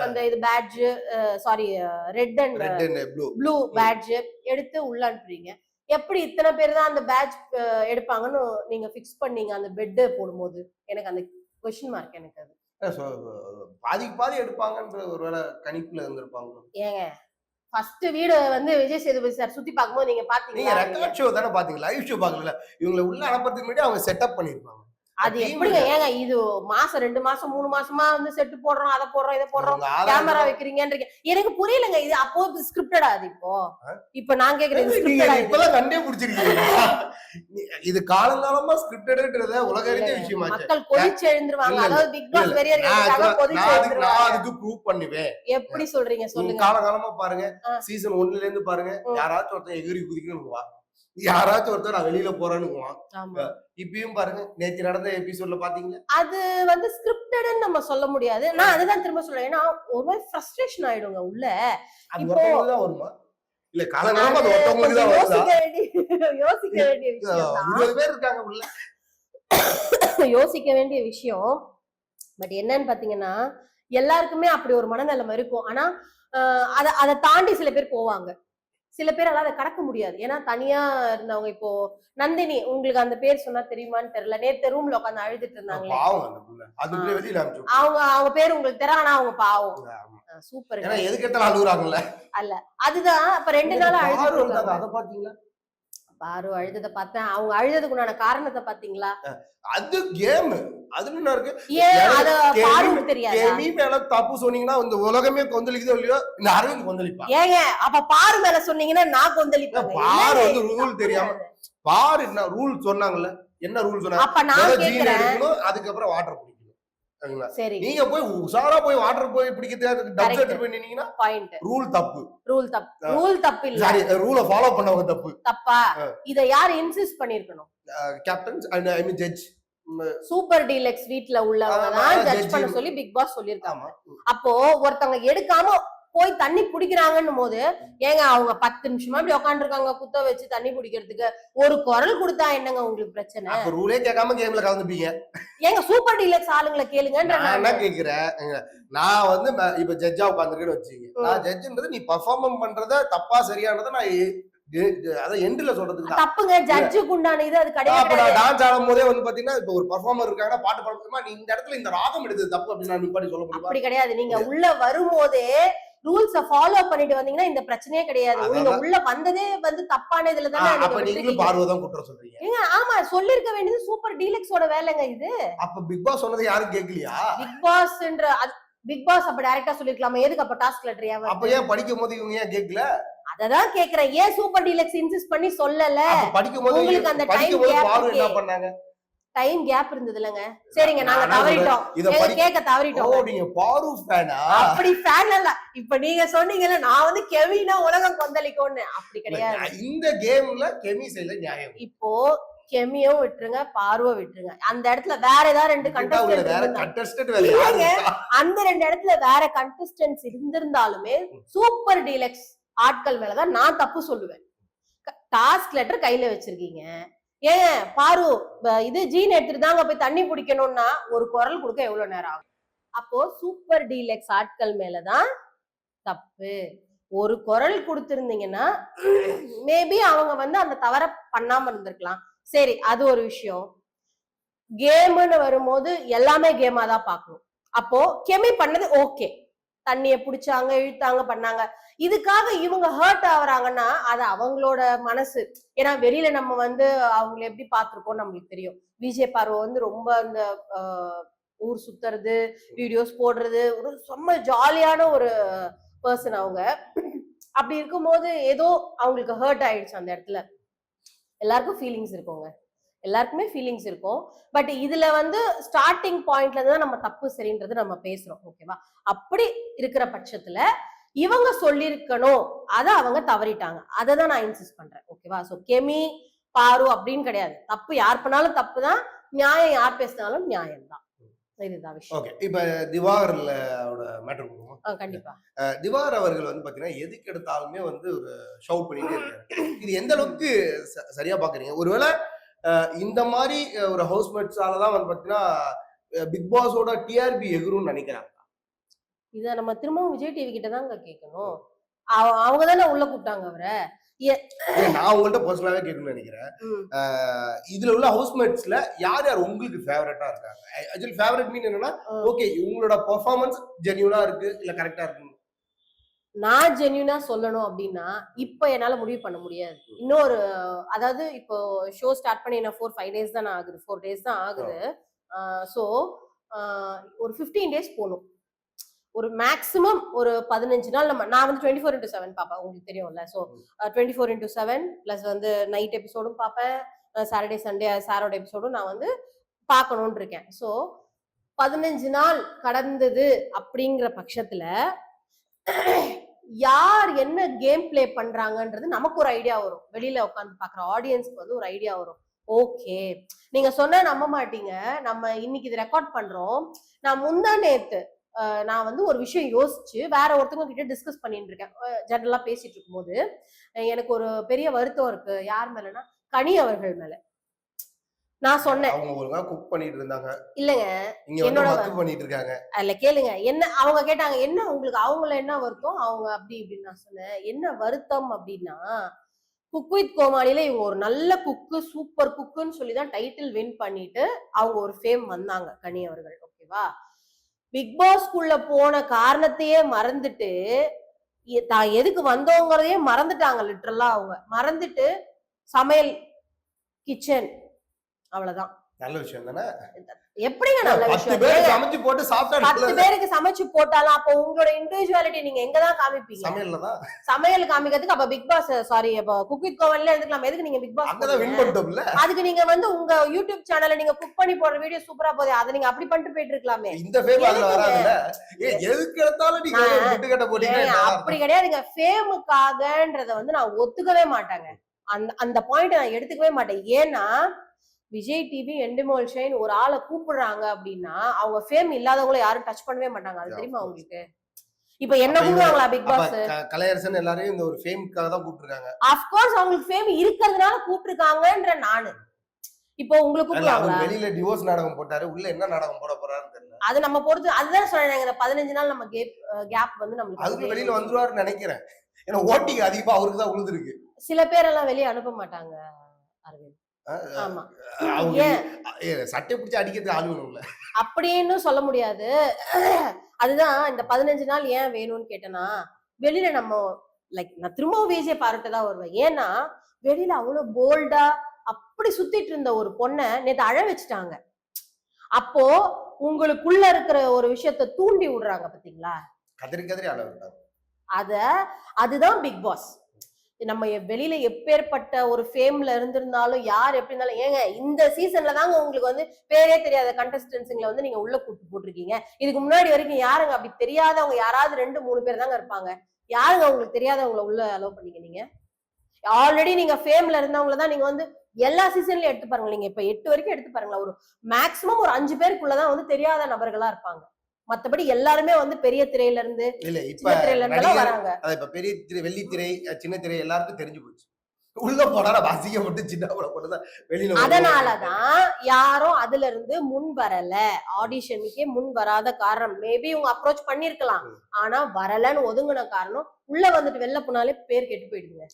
Speaker 1: அந்த இது badge sorry red and blue badge எடுத்து உள்ள அனுப்புறீங்க. எப்படி இத்தனை பேர் தான் அந்த பேட்ச் எடுப்பாங்கன்னு நீங்க பிக்ஸ் பண்ணீங்க அந்த பெட் போடும்போது? எனக்கு அந்த கொஸ்டின் மார்க். எனக்கு அது
Speaker 2: பாதி எடுப்பாங்கன்ற ஒருவேளை கணிப்புல இருந்திருப்பாங்க.
Speaker 1: ஏங்க ஃபர்ஸ்ட் வீடு வந்து விஜய் சேதுபதி சார் சுத்தி பார்க்கும்போது நீங்க பாத்தீங்க,
Speaker 2: நீங்க ரெக்கார்ட் ஷோ தானே பாத்தீங்க, லைவ் ஷோ பாக்கல. இவங்களை உள்ள அனுப்புறதுக்கு முன்னாடி அவங்க செட்டப் பண்ணிருப்பாங்க.
Speaker 1: அது எப்படிங்க? ஏங்க இது மாசம் 2 மாசம் 3 மாசமா வந்து செட்டு போடுறோம், அதை போடுறோம், இதை போடுறோம், கேமரா வைக்கிறீங்கன்றீங்க. எனக்கு புரியலங்க. இது அப்போ ஸ்கிரிப்டடா? அது இப்ப நான் கேக்குறேன்
Speaker 2: இப்பதான் கண்டே பிடிச்சிருக்கீங்க. இது காலங்காலமா ஸ்கிரிப்டட்ன்றத உலக அறிஞ்ச விஷயமா
Speaker 1: மக்கள் கொதிச்சு எழுந்துருவாங்க. அதாவது பிக் பாஸ் வெறியர்களுக்காக கொதிச்சு எழுந்துருவாங்க.
Speaker 2: நான் அதுக்கு ப்ரூவ் பண்ணுவேன்.
Speaker 1: எப்படி சொல்றீங்க சொல்லுங்க.
Speaker 2: காலங்காலமா பாருங்க, சீசன் 1ல இருந்து பாருங்க, யாராச்சும் ஒருத்தன் எகிரி குதிக்கணும்னுவா, யாராச்சும் ஒருத்தர் நான் வெளியில போறேன்னுவான். இப்பயும் பாருங்க, நேத்து நடந்த எபிசோட்ல பாத்தீங்களா?
Speaker 1: அது வந்து ஸ்கிரிப்டட்னு நம்ம சொல்ல முடியாது. நான் அதுதான் திரும்ப சொல்றேன். ஏன்னா ஒரு மாதிரி ஃப்ரஸ்ட்ரேஷன் ஆயிடுங்க உள்ள.
Speaker 2: இப்போ வருமா இல்ல காலங்காலமா அது ஒருத்தவங்களுக்கு தான்
Speaker 1: யோசிக்க வேண்டிய விஷயம்.
Speaker 2: 20 பேர் இருக்காங்க உள்ள.
Speaker 1: யோசிக்க வேண்டிய விஷயம். பட் என்னன்னு பாத்தீங்கன்னா எல்லாருக்குமே அப்படி ஒரு மனநிலைமை இருக்கும். ஆனா அதை தாண்டி சில பேர் போவாங்க. சில பேரால அதை கடக்க முடியாது. ஏன்னா தனியா இருந்தவங்க. இப்போ நந்தினி, உங்களுக்கு அந்த பேர் சொன்னா தெரியுமான்னு தெரியல. நேத்து ரூம்ல உட்காந்து அழுதுட்டு இருந்தாங்களே, அவங்க பேர் உங்களுக்கு தெரியும். ஆனா அவங்க பாவம். சூப்பர்.
Speaker 2: எது கேட்டாலும் அழுகுறாங்கல்ல.
Speaker 1: அல்ல அதுதான். அப்ப 2 நாள் அழுது
Speaker 2: அதை பாத்தீங்களா?
Speaker 1: பாரு அழுதத பார்த்தேன். அவங்க அழுததுக்கு உண்டான காரணத்தை பாத்தீங்களா?
Speaker 2: அது கேம். அதுல என்ன இருக்கு?
Speaker 1: ஏன் அத பாருங்க தெரியாதா?
Speaker 2: கேமி மேல தப்பு சொன்னீங்கன்னா இந்த உலகமே கொந்தளிக்குதோ இல்லையோ, இந்த அரவிந்த் கொந்தளிப்பான்.
Speaker 1: ஏங்க அப்ப பாரு மேல சொன்னீங்கன்னா நான் கொந்தளிப்பேன்.
Speaker 2: பாரு வந்து ரூல் தெரியாம பாரு என்ன ரூல் சொன்னாங்கல்ல, என்ன ரூல் சொன்னாங்க?
Speaker 1: அப்ப நான் கேக்குறேன்,
Speaker 2: அதுக்கு அப்புறம் வாட்டர் குடிக்கணும்.
Speaker 1: சரி,
Speaker 2: நீங்க போய் உசாரா போய் வாட்டர் போய் பிடிக்கிறதுக்கு டப் செட் போய் நின்னீங்கன்னா பாயிண்ட். ரூல் தப்பு.
Speaker 1: ரூல் தப்பு இல்ல.
Speaker 2: சரி, ரூலை ஃபாலோ பண்ணவங்க தப்பு.
Speaker 1: தப்பா? இத யார் இன்சிஸ்ட் பண்ணிருக்கணும்?
Speaker 2: Captains and I mean judge.
Speaker 1: Super deluxe வீட்ல உள்ளவங்க தான் ஜட்ஜ் பண்ண சொல்லி பிக் பாஸ் சொல்லிருக்காங்க. அப்போ ஒருத்தவங்க எடுக்காம போய் தண்ணி குடிக்கிறாங்கன்னு போது, ஏங்க அவங்க 10 நிமிஷமா இப்படி உட்காந்துருக்காங்க குத்த வச்சு தண்ணி குடிக்கிறதுக்கு. ஒரு குரல் கொடுத்தா என்னங்க உங்களுக்கு பிரச்சனை?
Speaker 2: அப்ப ரூலே கேட்காம கேம்ல கலந்துப்பீங்க.
Speaker 1: ஏங்க சூப்பர் டீலக்ஸ் ஆளுங்களை கேளுங்கன்ற
Speaker 2: நான் என்ன கேக்குறேன். நான் வந்து இப்ப ஜட்ஜா உட்காந்துருக்கேன்னு வச்சுக்கீங்க. நான் ஜட்ஜ்ன்றது நீ பெர்ஃபார்ம் பண்றத தப்பா சரியானதை நான் அத எண்ட்ல சொல்றதுக்கு
Speaker 1: தப்புங்க. ஜட்ஜுக்கு உண்டான இது அது கிடையாது.
Speaker 2: அப்ப நான் டான்ஸ் ஆடும் போதே வந்து பாத்தீங்கன்னா இப்ப ஒரு பெர்ஃபார்மர் இருக்காங்கன்னா பாட்டு பாடுமா, நீ இந்த இடத்துல இந்த ராகம் எடுத்தது தப்பு அப்படின்னு நான் நிப்பாட்டி சொல்ல முடியும்? அப்படி
Speaker 1: கிடையாது. நீங்க உள்ள வரும்போதே ரூல்ஸ ஃபாலோ பண்ணிட்டு வந்தீங்கன்னா இந்த பிரச்சனையே கிடையாது. நீங்க உள்ள வந்ததே வந்து தப்பான இதுல தானே.
Speaker 2: அப்ப நீங்களும் பார்வதான் குற்றம் சொல்றீங்க.
Speaker 1: ஏங்க ஆமா, சொல்லிருக்க வேண்டியது சூப்பர் டீலக்ஸோட வேலைங்க இது.
Speaker 2: அப்ப பிக் பாஸ் சொன்னது யாரும் கேட்கலையா?
Speaker 1: பிக் பாஸ்ன்ற பிக் பாஸ் அப்ப டைரக்டா சொல்லிருக்கலாமா? எதுக்கு அப்ப டாஸ்க் லெட்டர் ஏன்?
Speaker 2: அப்ப ஏன் படிக்கும் போது இவங்க ஏன் கேட்கல?
Speaker 1: அததான் கேக்குறேன். ஏன் சூப்பர் டீலக்ஸ் இன்சிஸ்ட் பண்ணி சொல்லல?
Speaker 2: படிக்கும் போது
Speaker 1: உங்களுக்கு அந்த டைம்
Speaker 2: கேப் என்ன பண்ணாங்க?
Speaker 1: டைம் கேப் இருந்தது இல்லங்க. சரிங்க, நாங்க தவறிட்டோம். கேக்க தவறிட்டோம்.
Speaker 2: ஓ, நீங்க பாரு ஃபேனா?
Speaker 1: அப்படி ஃபேன் இல்ல. இப்ப நீங்க சொன்னீங்கல நான் வந்து கெவினா உலகம் கொந்தளிக்கும்னு. அப்படி கிடையாது.
Speaker 2: இந்த கேம்ல கெமி செய்யல நியாயம்.
Speaker 1: இப்போ கெமியோ விட்டுருங்க, பார்வை விட்டுருங்க. அந்த இடத்துல வேற ஏதாவது 2 கண்டஸ்டன்ட் அந்த 2 இடத்துல வேற கண்டஸ்டன்ட்ஸ் இருந்திருந்தாலுமே சூப்பர் டீலக்ஸ் ஆட்கள் மேலதான் நான் தப்பு சொல்லுவேன். டாஸ்க் லெட்டர் கையில வச்சிருக்கீங்க. ஏன் பாரு இது ஜீன் எடுத்துட்டு தாங்க போய் தண்ணி பிடிக்கணும்னா ஒரு குரல் கொடுக்க எவ்வளவு நேரம் ஆகும்? அப்போ சூப்பர் டீலக்ஸ் ஆட்கள் மேலதான் தப்பு. ஒரு குரல் கொடுத்திருந்தீங்கன்னா மேபி அவங்க வந்து அந்த தவற பண்ணாம இருந்திருக்கலாம். சரி, அது ஒரு விஷயம். கேம்னு வரும்போது எல்லாமே கேமா தான் பார்க்கணும். அப்போ கெமி பண்ணது ஓகே, தண்ணிய புடிச்சாங்க, இழுத்தாங்க, பண்ணாங்க. இதுக்காக இவங்க ஹர்ட் ஆகுறாங்கன்னா அது அவங்களோட மனசு. ஏன்னா வெளியில நம்ம வந்து அவங்களை எப்படி பார்த்திருக்கோம் நம்மளுக்கு தெரியும். விஜய் பார்வ வந்து ரொம்ப அந்த ஊர் சுத்துறது, வீடியோஸ் போடுறது, ஒரு செம்ம ஜாலியான ஒரு பர்சன் அவங்க. அப்படி இருக்கும்போது ஏதோ அவங்களுக்கு ஹர்ட் ஆயிடுச்சு அந்த இடத்துல. எல்லாருக்கும் ஃபீலிங்ஸ் இருக்குங்க, எல்லாருக்குமே ஃபீலிங்ஸ் இருக்கும். பட் இதுல வந்து ஸ்டார்டிங் பாயிண்ட்ல தான் நம்ம தப்பு சரின்றது நம்ம பேசுறோம், ஓகேவா? அப்படி இருக்கிற பட்சத்துல இவங்க சொல்லியிருக்கணும், அத அவங்க தவறிட்டாங்க. அதை தான் நான் இன்சிஸ்ட் பண்றேன், ஓகேவா? சோ கெமி பாரு அப்படின்னு கிடையாது. தப்பு யார் பண்ணாலும் தப்பு தான், நியாயம் யார் பேசினாலும் நியாயம் தான். இதுதான் விஷயம்.
Speaker 2: ஓகே, இப்ப திவாகர்ல மேட்டர் போடுவோம்.
Speaker 1: கண்டிப்பா.
Speaker 2: திவாகர் அவர்கள் வந்து பாத்தீங்கன்னா எதுக்கு எடுத்தாலுமே வந்து ஒரு ஷவுட் பண்ணிட்டே இருக்காரு. இது எந்த அளவுக்கு சரியா பாக்குறீங்க? ஒருவேளை இந்த மாதிரி ஒரு ஹவுஸ்மேட்ஸாலதான் வந்து பாத்தீங்கன்னா பிக் பாஸோட டிஆர்பி எகுரும்னு நினைக்கிறாங்க.
Speaker 1: இத நம்ம திரும்பவும் விஜய் டிவி கிட்ட தாங்க கேட்கணும். அவங்க தானே உள்ள கூப்பிட்டாங்க அவரை.
Speaker 2: நான் உங்கள்ட்ட பர்சனலாவே கேட்கணும்னு நினைக்கிறேன். இதுல உள்ள ஹவுஸ்மேட்ஸ்ல யார் யார் உங்களுக்கு ஃபேவரட்டா இருக்காங்க? ஆக்சுவலி ஃபேவரட் மீன் என்னன்னா, ஓகே இவங்களோட பெர்ஃபார்மன்ஸ் ஜென்யூனா இருக்கு இல்ல கரெக்டா இருக்கு.
Speaker 1: நான் ஜென்யூனா சொல்லணும் அப்படின்னா இப்ப என்னால முடிவு பண்ண முடியாது. இன்னொரு அதாவது இப்போ ஷோ ஸ்டார்ட் பண்ணி என்ன 4-5 டேஸ் தான் ஆகுது, 4 டேஸ் தான் ஆகுது. சோ ஒரு 15 டேஸ் போகணும். ஒரு மேக்ஸிமம் ஒரு 15 நாள் நான் வந்து 24/7 பார்ப்பேன், உங்களுக்கு தெரியும்ல. ஸோ 24/7 பிளஸ் வந்து நைட் எபிசோடும் பார்ப்பேன், சாட்டர்டே சண்டே சாரோட எபிசோடும் நான் வந்து பார்க்கணும்னு இருக்கேன். ஸோ 15 நாள் கடந்தது அப்படிங்கிற பட்சத்துல யார் என்ன கேம் பிளே பண்றாங்கன்றது நமக்கு ஒரு ஐடியா வரும். வெளியில உட்காந்து பாக்குற ஆடியன்ஸ்க்கு வந்து ஒரு ஐடியா வரும். ஓகே, நீங்க சொன்னா நம்ப மாட்டீங்க, நம்ம இன்னைக்கு இது ரெக்கார்ட் பண்றோம், நான் முந்தா நேத்து நான் வந்து ஒரு விஷயம் யோசிச்சு வேற ஒருத்தவங்க கிட்ட டிஸ்கஸ் பண்ணிட்டு இருக்கேன். ஜெனரலா பேசிட்டு இருக்கும்போது எனக்கு ஒரு பெரிய வருத்தம் இருக்கு. யார் மேலனா கனி அவர்கள் மேல. நான் சொன்னேன்
Speaker 2: அவங்க ஒழுங்கா குக் பண்ணிட்டு இருந்தாங்க.
Speaker 1: இல்லங்க,
Speaker 2: என்னோட வர்க் பண்ணிட்டு இருக்காங்க.
Speaker 1: அல்ல கேளுங்க, என்ன அவங்க கேட்டாங்க, என்ன உங்களுக்கு அவங்கள என்ன வருத்தம் அவங்க அப்படி இப்படின்னு. நான் சொன்னேன் என்ன வருத்தம் அப்படின்னா, குக் வித் கோமாளியில இவங்க ஒரு நல்ல குக்கு, சூப்பர் குக்குன்னு சொல்லிதான் டைட்டில் வின் பண்ணிட்டு அவங்க ஒரு ஃபேம் வந்தாங்க, கனி அவர்கள், ஓகேவா? பிக் பாஸ்க்குள்ள போன காரணத்தையே மறந்துட்டு தான் எதுக்கு வந்தோங்கிறதையே மறந்துட்டாங்க. லிட்டரலா அவங்க மறந்துட்டு சமையல், கிச்சன், அவ்வளவுதான்.
Speaker 2: நல்ல விஷயம் தானே?
Speaker 1: எப்படிங்க நல்ல விஷயம்?
Speaker 2: 10 பேருக்கு சமைச்சு போட்டு சாப்பிட்டா
Speaker 1: 10 பேருக்கு சமைச்சு போட்டாலும் அப்ப உங்களோட இண்டிவிஜுவாலிட்டி நீங்க எங்கதான் காமிப்பீங்க?
Speaker 2: சமையல்ல தான்.
Speaker 1: சமையல் காமிக்கிறதுக்கு அப்ப பிக் பாஸ் சாரி அப்ப குக் வித் கோமாளில எடுத்துக்கலாம். எதுக்கு நீங்க பிக் பாஸ்
Speaker 2: அங்கதான் வின் பண்ணிட்டோம்ல?
Speaker 1: அதுக்கு நீங்க வந்து உங்க யூடியூப் சேனல்ல நீங்க குக் பண்ணி போடுற வீடியோ சூப்பரா போகுது, அதை நீங்க அப்படி பண்ணிட்டு போயிட்டு இருக்கலாமே.
Speaker 2: இந்த ஃபேம் அதுல வராதுல. எதுக்கு எடுத்தாலும் நீங்க விட்டு கட்ட போறீங்க.
Speaker 1: அப்படி கிடையாதுங்க. ஃபேமுக்காகன்றத வந்து நான் ஒத்துக்கவே மாட்டாங்க. அந்த பாயிண்ட் நான் எடுத்துக்கவே மாட்டேன். ஏன்னா விஜய் டிவி எண்டமோல் ஷைன் ஒரு ஆளை கூப்பிடுறாங்க அப்படின்னா அவங்க ஃபேம் இல்லாதவங்கள யாரும் டச் பண்ணவே மாட்டாங்க. அது தெரியுமா உங்களுக்கு? இப்ப என்ன கூப்பிடுவாங்களா பிக் பாஸ்?
Speaker 2: கலையரசன் எல்லாரையும் இந்த ஒரு ஃபேம்க்காக தான் கூப்பிட்டுருக்காங்க.
Speaker 1: ஆஃப் கோர்ஸ் அவங்களுக்கு ஃபேம் இருக்கிறதுனால கூப்பிட்டுருக்காங்கன்ற நானு. இப்போ உங்களுக்கு கூப்பிடுவாங்களா?
Speaker 2: வெளியில டிவோர்ஸ் நாடகம் போட்டாரு, உள்ள என்ன நாடகம் போட போறாருன்னு தெரியல.
Speaker 1: அது நம்ம பொறுத்து. அதுதான் சொல்றேன், இந்த 15 நாள் நம்ம கேப் வந்து நமக்கு
Speaker 2: அதுக்கு வெளியில வந்துருவாருன்னு நினைக்கிறேன். ஏன்னா ஓட்டிங் அதிகமா அவருக்கு தான் விழுந்திருக்கு.
Speaker 1: சில பேர் எல்லாம் வெளியே அனுப்ப மாட்டாங்க அரவிந்த். ஆமா,
Speaker 2: சட்டை பிடிச்சி அடிக்கிறதுக்கு ஆள் வேணும்ல
Speaker 1: அப்படின்னு சொல்ல முடியாது. அதுதான் இந்த 15 நாள் ஏன் வேணும்னு கேட்டேன்னா, வெளியில நம்ம லைக் நான் திரும்பவும் விஜய் பாராட்ட தான் வருவேன். ஏன்னா வெளியில அவ்வளவு போல்டா அப்படி சுத்திட்டு இருந்த ஒரு பொண்ணை நேத்து அழ வச்சுட்டாங்க. அப்போ உங்களுக்குள்ள இருக்கிற ஒரு விஷயத்த தூண்டி விடுறாங்க பாத்தீங்களா?
Speaker 2: கதறி கதறி அழ விட்டாங்க.
Speaker 1: அதுதான் பிக் பாஸ். நம்ம வெளியில எப்பேற்பட்ட ஒரு ஃபேம்ல இருந்திருந்தாலும் யார் எப்படி இருந்தாலும், ஏங்க இந்த சீசன்ல தாங்க உங்களுக்கு வந்து பேரே தெரியாத கண்டஸ்டன்ஸுங்களை வந்து நீங்க உள்ள கூட்டு போட்டிருக்கீங்க. இதுக்கு முன்னாடி வரைக்கும் யாருங்க அப்படி தெரியாதவங்க யாராவது 2-3 பேர் தாங்க இருப்பாங்க. யாருங்க உங்களுக்கு தெரியாதவங்களை உள்ள அலோவ் பண்ணீங்க? நீங்க ஆல்ரெடி நீங்க ஃபேம்ல இருந்தவங்கள தான் நீங்க வந்து எல்லா சீசன்லயும் எடுத்து பாருங்க. நீங்க இப்ப 8 வரைக்கும் எடுத்து பாருங்களா, ஒரு மேக்சிமம் ஒரு 5 பேருக்குள்ளதான் வந்து தெரியாத நபர்களா இருப்பாங்க. மத்தபடி எல்லாருமே வந்து பெரிய திரையில இருந்து சின்ன திரையில இருந்து வராங்க.
Speaker 2: இப்ப பெரிய திரை, வெள்ளி திரை, சின்ன திரை எல்லாருக்கும் தெரிஞ்சு போச்சு. உள்ள போனா வாசிக்கப்பட்டு சின்ன போட்டுதான் வெளியில.
Speaker 1: அதனாலதான் யாரும் அதுல இருந்து முன் வரல. ஆடிஷனுக்கே முன் வராத காரணம் மேபி இவங்க அப்ரோச் பண்ணிருக்கலாம், ஆனா வரலன்னு ஒதுங்கின காரணம் உள்ள வந்துட்டு வெளில போனாலே பேர் கெட்டு போயிடுங்க.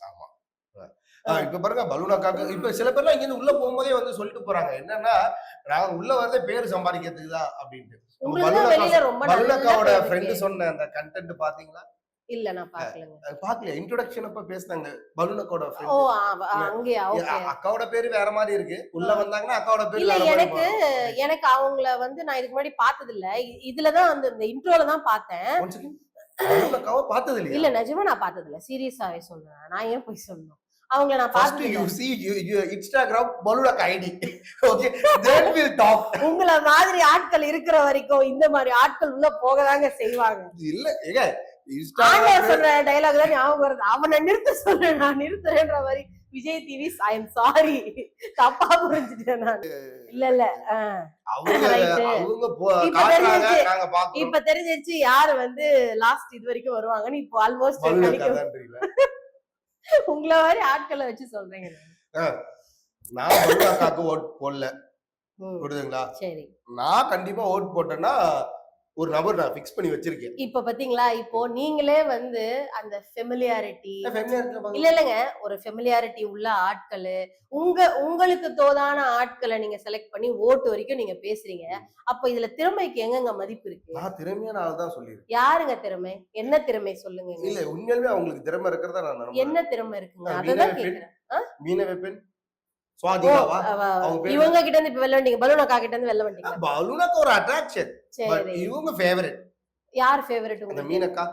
Speaker 2: இப்ப பாருங்க பலூனாக்காக்கு இப்ப சில பேர்லாம் இங்க இருந்து உள்ள போகும்போதே வந்து சொல்லிட்டு போறாங்க என்னன்னா நாங்க உள்ள வரதே பேரு சம்பாதிக்கிறதுக்கு தான் அப்படின்ட்டு. பலூனாக்காவோட ஃப்ரெண்டு சொன்ன அந்த கண்டென்ட் பாத்தீங்களா?
Speaker 1: இல்ல நான் பாக்கலங்க.
Speaker 2: பாக்கல. இன்ட்ரோடக்ஷன் அப்ப பேசுனாங்க பலூனாக்காவோட
Speaker 1: ஓ
Speaker 2: ஃப்ரெண்ட்.
Speaker 1: அங்கேயா? ஓகே.
Speaker 2: அக்காவோட பேரு வேற மாதிரி இருக்கு. உள்ள வந்தாங்கன்னா அக்காவோட பேரு
Speaker 1: இல்ல
Speaker 2: வேற மாதிரி
Speaker 1: எனக்கு அவங்கள வந்து நான் இதுக்கு முன்னாடி பார்த்தது இல்ல. இதுலதான் வந்து இந்த இன்ட்ரோல தான் பார்த்தேன்.
Speaker 2: பலூனாக்காவை பார்த்தது இல்லையா?
Speaker 1: இல்ல நிஜமா நான் பார்த்தது இல்ல. சீரியஸாவே சொல்றேன். நான் ஏன் போய் சொல்லணும்? அவங்கள நான் பார்த்தது இல்ல.
Speaker 2: First you see Instagram பலூனாக்கா ID. Okay then we'll talk.
Speaker 1: உங்கள மாதிரி ஆட்கள் இருக்கிற வரைக்கும் இந்த மாதிரி ஆட்கள் உள்ள போகதாங்க செய்வாங்க.
Speaker 2: இல்ல ஏங்க
Speaker 1: ஆண்டவர் சொல்ற டயலாக் தான் ஞாபகம் வருது. அவனை நிறுத்த சொல்றேன் நான் நிறுத்துறேன்ற மாதிரி Vijay TV I am sorry தப்பா புரிஞ்சுட்டேன் நான். இல்ல இப்ப தெரிஞ்சிருச்சு யாரு வந்து லாஸ்ட் இது வரைக்கும் வருவாங்கன்னு. இப்போ ஆல்மோஸ்ட் உங்களை மாதிரி ஆட்களை வச்சு சொல்றீங்க.
Speaker 2: நான் பலூனாக்காக்கு ஓட் போடல புரியுதுங்களா?
Speaker 1: சரி
Speaker 2: நான் கண்டிப்பா ஓட் போட்டேன்னா ஒரு நபர் நான் ஃபிக்ஸ் பண்ணி வச்சிருக்கேன்.
Speaker 1: இப்ப பாத்தீங்களா இப்போ நீங்களே வந்து அந்த ஃபெமிலியாரிட்டி இல்லங்க ஒரு ஃபெமிலியாரிட்டி உள்ள ஆட்கள் உங்களுக்கு தோதான ஆட்களை நீங்க செலக்ட் பண்ணி ஓட்டு வரைக்கும் நீங்க பேசுறீங்க. அப்ப இதுல திறமைக்கு எங்கங்க மதிப்பு இருக்கு?
Speaker 2: நான் திறமையான ஆள் தான் சொல்லிருக்கேன்.
Speaker 1: யாருங்க திறமை? என்ன திறமை சொல்லுங்க.
Speaker 2: இல்ல உண்மையாலுமே அவங்களுக்கு திறமை இருக்கிறதா நான் நம்புறேன்.
Speaker 1: என்ன திறமை இருக்குங்க? அததான் கேக்குறேன்.
Speaker 2: மீன வெப்பன் சுவாதிகாவா
Speaker 1: இவங்க கிட்ட இருந்து இப்ப வெல்ல வந்தீங்க. பலூனாக்கா கிட்ட இருந்து வெல்ல வந்தீங்க.
Speaker 2: பலூனாக்கா ஒரு அட்ராக்ஷன். பட் இவங்க ஃபேவரட்.
Speaker 1: யார் ஃபேவரட்
Speaker 2: உங்களுக்கு? அந்த மீனக்கா.